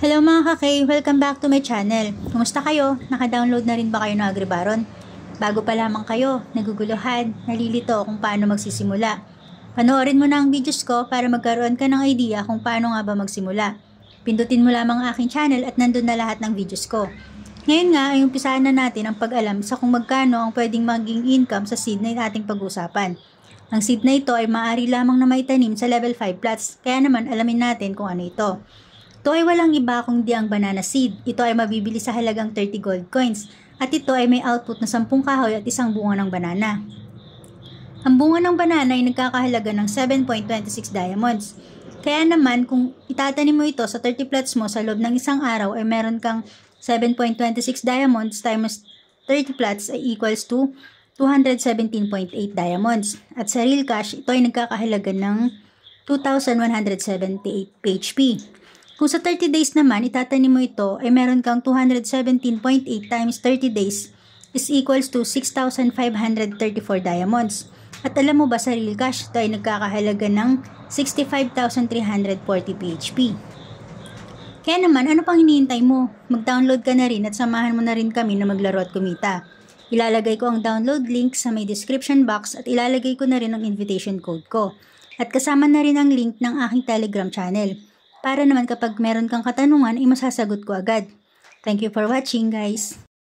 Hello mga kakay, welcome back to my channel. Kumusta kayo? Naka-download na rin ba kayo ng Agribaron? Bago pa lamang kayo, naguguluhan, nalilito kung paano magsisimula. Panoorin mo na ang videos ko para magkaroon ka ng idea kung paano nga ba magsimula. Pindutin mo lamang ang aking channel at nandun na lahat ng videos ko. Ngayon nga ay umpisahan na natin ang pag-alam sa kung magkano ang pwedeng maging income sa seed na ating pag-usapan. Ang seed na ito ay maaari lamang na maitanim sa level 5 plots, kaya naman alamin natin kung ano ito. Ito ay walang iba kundi ang banana seed. Ito ay mabibili sa halagang 30 gold coins. At ito ay may output na 10 kahoy at isang bunga ng banana. Ang bunga ng banana ay nagkakahalaga ng 7.26 diamonds. Kaya naman kung itatanim mo ito sa 30 plots mo sa loob ng isang araw ay meron kang 7.26 diamonds times 30 plots ay equals to 217.8 diamonds. At sa real cash, ito ay nagkakahalaga ng 2,178 PHP. Kung sa 30 days naman, itatanim mo ito ay meron kang 217.8 times 30 days is equals to 6,534 diamonds. At alam mo ba sa real cash, ito ay nagkakahalaga ng 65,340 PHP. Kaya naman, ano pang hinihintay mo? Mag-download ka na rin at samahan mo na rin kami na maglaro at kumita. Ilalagay ko ang download link sa may description box at ilalagay ko na rin ang invitation code ko. At kasama na rin ang link ng aking Telegram channel. Para naman kapag meron kang katanungan ay masasagot ko agad. Thank you for watching guys!